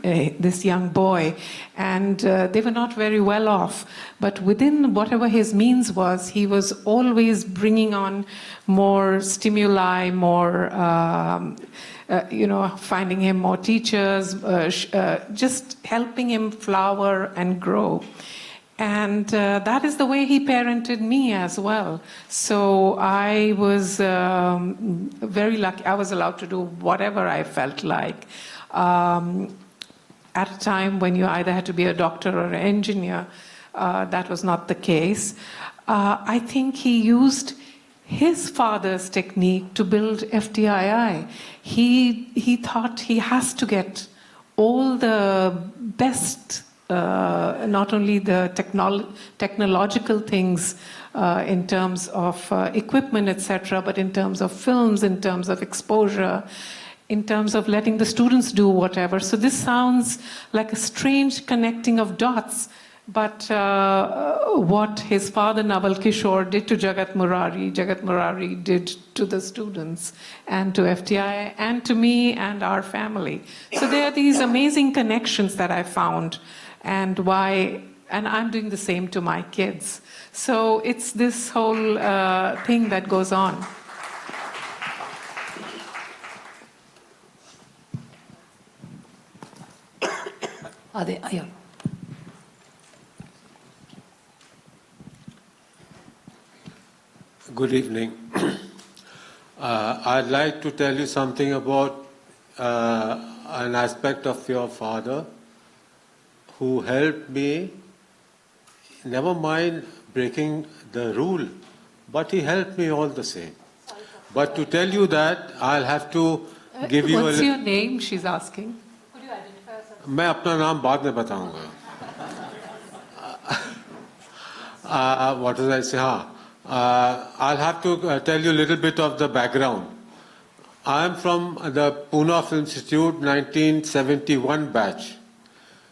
this young boy. And they were not very well off. But within whatever his means was, he was always bringing on more stimuli, more, finding him more teachers, just helping him flower and grow. And that is the way he parented me as well. So I was very lucky. I was allowed to do whatever I felt like. At a time when you either had to be a doctor or an engineer, that was not the case. I think he used his father's technique to build FTII. He thought he has to get all the best, not only the technological things in terms of equipment, etc., but in terms of films, in terms of exposure, in terms of letting the students do whatever. So this sounds like a strange connecting of dots, but what his father Naval Kishore did to Jagat Murari did to the students and to FTI and to me and our family. So there are these amazing connections that I found, and I'm doing the same to my kids. So it's this whole thing that goes on. Yeah. Good evening. I'd like to tell you something about an aspect of your father who helped me, never mind breaking the rule, but he helped me all the same. But to tell you that, I'll have to give you What's your name, she's asking? Could you identify yourself? मैं अपना नाम बाद में बताऊंगा. What did I say? I'll have to tell you a little bit of the background. I am from the Pune Film Institute 1971 batch.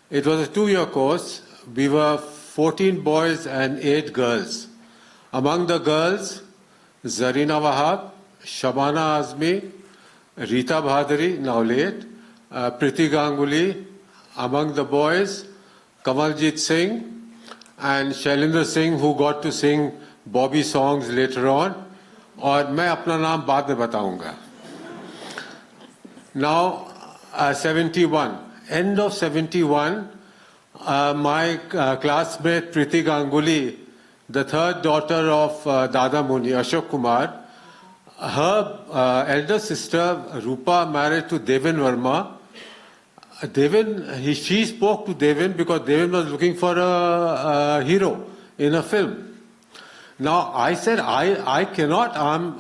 It was a 2-year course. We were 14 boys and 8 girls. Among the girls, Zarina Wahab, Shabana Azmi, Rita Bhadri, now late, Priti Ganguly. Among the boys, Kamaljeet Singh and Shailendra Singh, who got to sing Bobby songs later on. और मैं अपना नाम बाद में बताऊंगा. Now, 71. End of 71, my classmate Priti Ganguly, the third daughter of Dada Muni, Ashok Kumar, her elder sister Rupa married to Devin Verma. She spoke to Devin because Devin was looking for a hero in a film. Now I said, I cannot,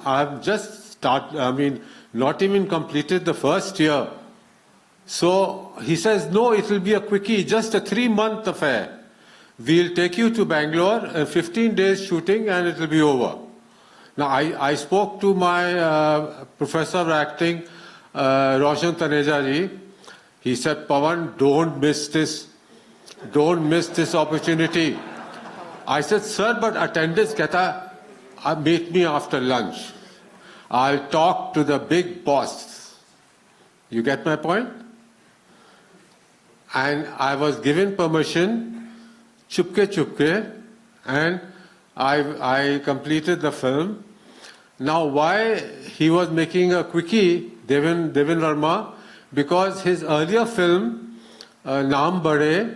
I've just not even completed the first year. So he says, no, it will be a quickie, just a 3-month affair. We'll take you to Bangalore, 15 days shooting and it will be over. Now I spoke to my professor of acting, Roshan Taneja ji. He said, Pawan, don't miss this. Don't miss this opportunity. I said, sir, but attendance kehta, meet me after lunch. I'll talk to the big boss. You get my point? And I was given permission, chupke, and I completed the film. Now, why he was making a quickie, Devin Verma? Because his earlier film, Naam Bade,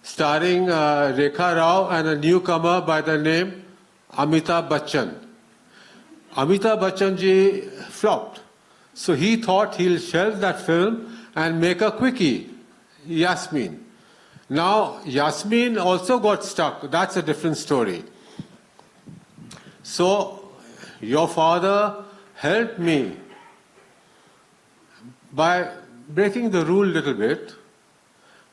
starring Rekha Rao and a newcomer by the name Amitabh Bachchan. Amitabh Bachchan ji flopped. So he thought he'll shelve that film and make a quickie, Yasmin. Now, Yasmin also got stuck. That's a different story. So, your father helped me by breaking the rule a little bit,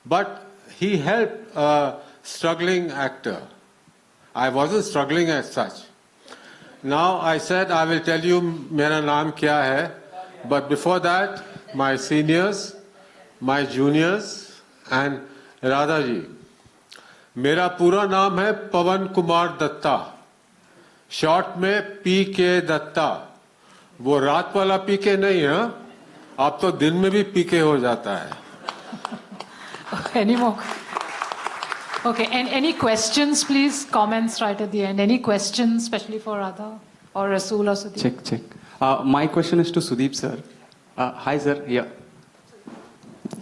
but he helped a struggling actor. I wasn't struggling as such. Now I said I will tell you mera naam kya hai, but before that, my seniors, my juniors and Radha ji. मेरा पूरा नाम है पवन Kumar Dutta, short में पीके दत्ता. वो रात वाला पीके नहीं है, आप तो दिन में भी पीके हो जाता है. Any more? Okay, and any questions, please? Comments right at the end. Any questions, especially for Radha or Resul or Sudeep? Check. My question is to Sudeep, sir. Hi, sir. Yeah.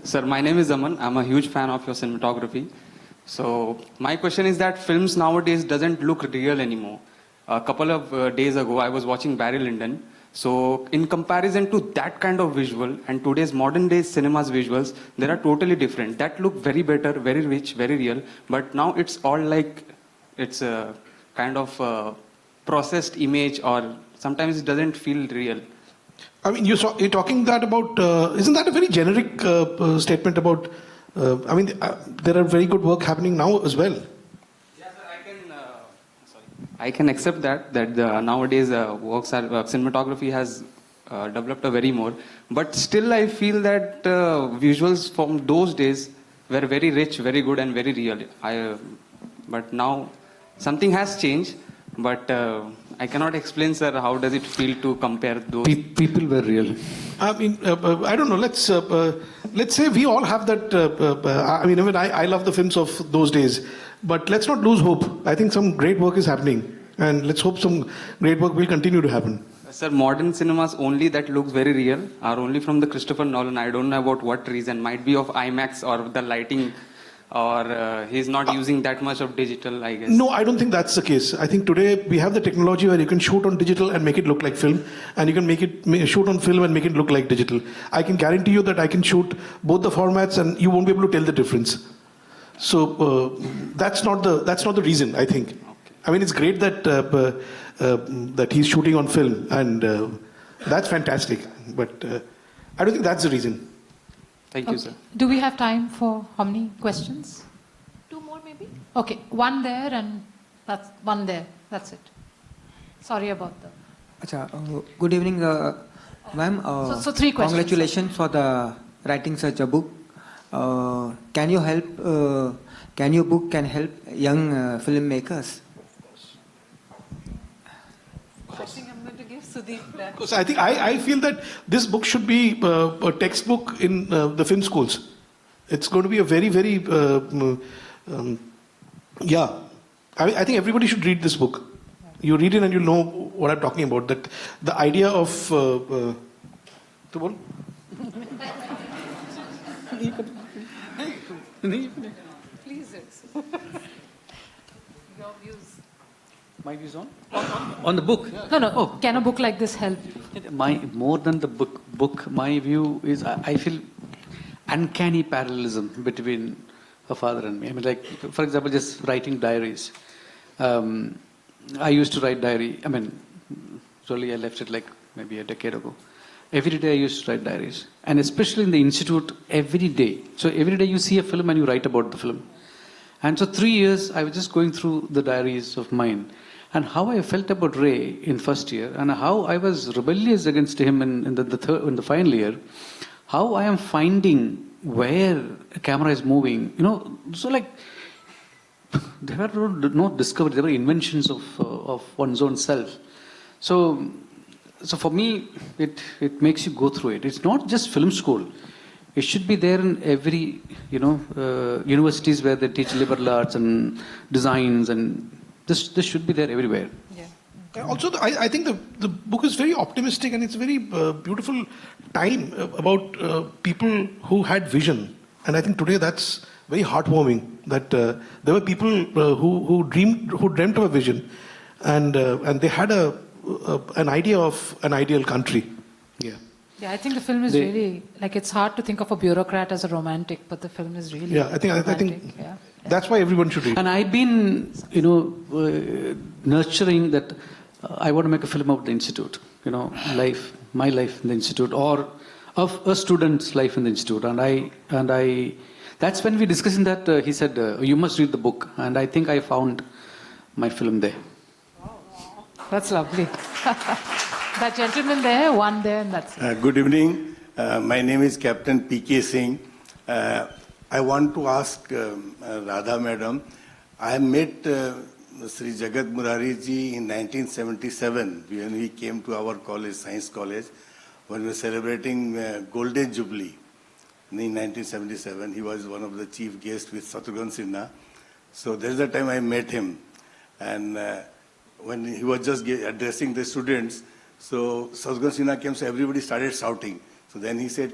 Sir, my name is Aman. I'm a huge fan of your cinematography. So my question is that films nowadays doesn't look real anymore. A couple of days ago, I was watching Barry Lyndon. So in comparison to that kind of visual and today's modern day cinema's visuals, they are totally different. That look very better, very rich, very real. But now it's all like, it's a kind of processed image, or sometimes it doesn't feel real. I mean, you're talking that about, isn't that a very generic statement about, there are very good work happening now as well. I can accept that nowadays cinematography has developed a very more, but still I feel that visuals from those days were very rich, very good and very real. But now something has changed, but I cannot explain, sir, how does it feel to compare those? People were real. I mean, I don't know, let's say we all have that, even I love the films of those days. But let's not lose hope. I think some great work is happening. And let's hope some great work will continue to happen. Sir, modern cinemas only that looks very real are only from the Christopher Nolan. I don't know about what reason. Might be of IMAX or the lighting. or he's not using that much of digital, I guess? No, I don't think that's the case. I think today we have the technology where you can shoot on digital and make it look like film, and you can shoot on film and make it look like digital. I can guarantee you that I can shoot both the formats and you won't be able to tell the difference. So that's not the reason, I think. Okay. I mean, it's great that that he's shooting on film, and that's fantastic. But I don't think that's the reason. Thank you, sir. Do we have time for how many questions? 2 more maybe? Okay, one there and that's one there. That's it. Sorry about that. Acha, good evening, ma'am. So 3 questions. Congratulations for the writing such a book. Can you help? Can your book help young filmmakers? I think I'm going to give Sudeep that. Because I feel that this book should be a textbook in the film schools. It's going to be a very, very, yeah. I think everybody should read this book. You read it and you'll know what I'm talking about. That the idea of... Please, your views. My views on the book. No. Can a book like this help? More than the book, my view is I feel uncanny parallelism between a father and me. I mean, like, for example, just writing diaries. I used to write diary. I mean, slowly I left it like maybe a decade ago. Every day I used to write diaries. And especially in the institute, every day. So every day you see a film and you write about the film. And so 3 years I was just going through the diaries of mine. And how I felt about Ray in first year, and how I was rebellious against him in the final year, how I am finding where a camera is moving, so like, there were no discoveries, there were inventions of one's own self. So for me, it makes you go through it. It's not just film school. It should be there in every, universities where they teach liberal arts and designs, and this should be there everywhere. Yeah. Also, I think the book is very optimistic, and it's a very beautiful time about people who had vision. And I think today that's very heartwarming that there were people who dreamt of a vision, and they had an idea of an ideal country. Yeah. Yeah, I think the film is really, like, it's hard to think of a bureaucrat as a romantic, but the film is really I think yeah. That's why everyone should read. And I've been, nurturing that I want to make a film about the institute, my life in the institute, or of a student's life in the institute. And I that's when we discussing that, he said, you must read the book. And I think I found my film there. That's lovely. That gentleman there, one there, and that's it. Good evening. My name is Captain P.K. Singh. I want to ask Radha Madam, I met Sri Jagat Murari ji in 1977 when he came to our college, Science College, when we were celebrating Golden Jubilee. In 1977, he was one of the chief guests with Shatrughan Sinha. So that's the time I met him. And when he was just addressing the students, so Shatrughan Sinha came, so everybody started shouting. So then he said,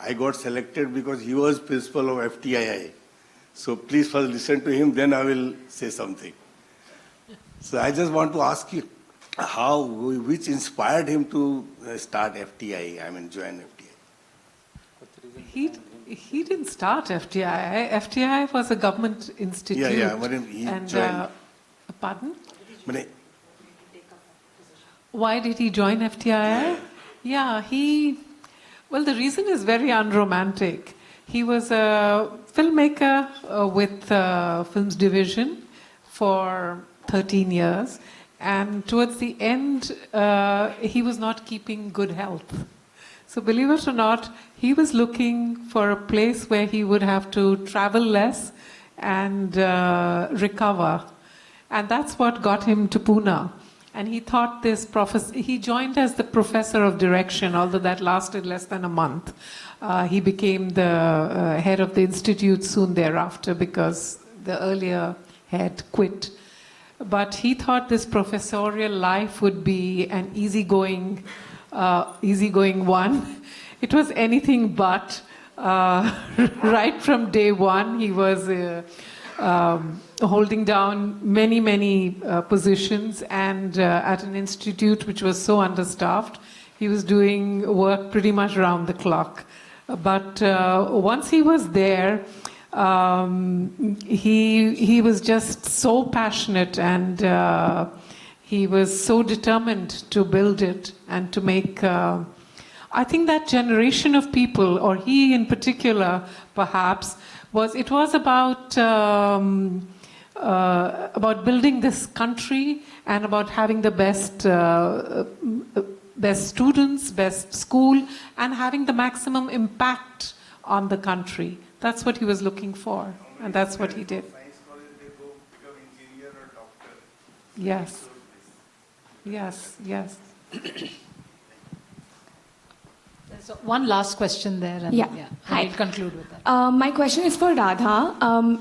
I got selected because he was principal of FTII. So please first listen to him, then I will say something. So I just want to ask you, which inspired him to start FTII, join FTII? He didn't start FTII. FTII was a government institute. Yeah, but he joined. Pardon? Why did he join FTII? Yeah, well, the reason is very unromantic. He was a filmmaker with Films Division for 13 years. And towards the end, he was not keeping good health. So believe it or not, he was looking for a place where he would have to travel less and recover. And that's what got him to Pune. And he thought he joined as the professor of direction, although that lasted less than a month. He became the head of the institute soon thereafter because the earlier head quit. But he thought this professorial life would be an easygoing one. It was anything but. right from day one. He was holding down many positions, and at an institute which was so understaffed, he was doing work pretty much round the clock. But once he was there, he was just so passionate, and he was so determined to build it and to make. I think that generation of people, or he in particular, perhaps, was about building this country and about having the best students, best school, and having the maximum impact on the country. That's what he was looking for, and that's what he did. Yes. Yes, yes. So one last question there, and Hi. I'll conclude with that. My question is for Radha.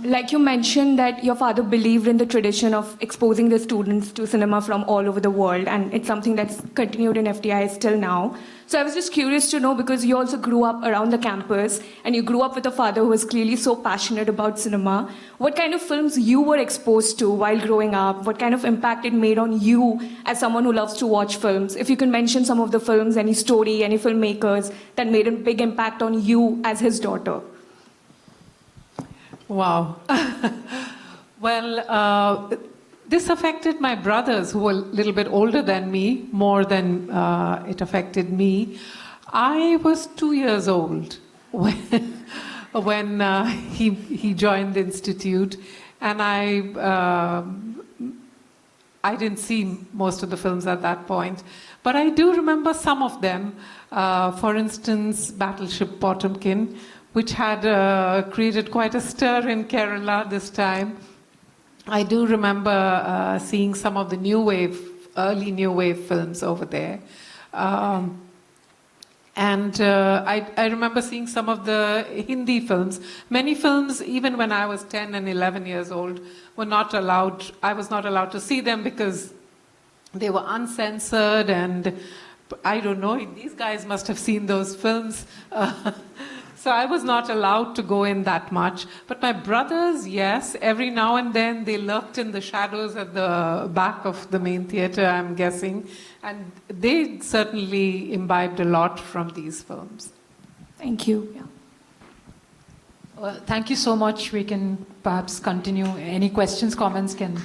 Like you mentioned that your father believed in the tradition of exposing the students to cinema from all over the world, and it's something that's continued in FTII still now. So I was just curious to know, because you also grew up around the campus, and you grew up with a father who was clearly so passionate about cinema, what kind of films you were exposed to while growing up? What kind of impact it made on you as someone who loves to watch films? If you can mention some of the films, any story, any filmmakers that made a big impact on you as his daughter. Wow. Well, this affected my brothers, who were a little bit older than me, more than it affected me. I was 2 years old when he joined the institute, and I didn't see most of the films at that point, but I do remember some of them. For instance, Battleship Potemkin, which had created quite a stir in Kerala this time. I do remember seeing some of the early new wave films over there. And I remember seeing some of the Hindi films. Many films, even when I was 10 and 11 years old, were not allowed. I was not allowed to see them because they were uncensored, and I don't know, these guys must have seen those films. So I was not allowed to go in that much. But my brothers, yes, every now and then they lurked in the shadows at the back of the main theater, I'm guessing. And they certainly imbibed a lot from these films. Thank you. Yeah. Well, thank you so much. We can perhaps continue. Any questions, comments can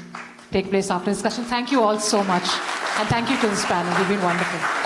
take place after discussion. Thank you all so much. And thank you to this panel. You've been wonderful.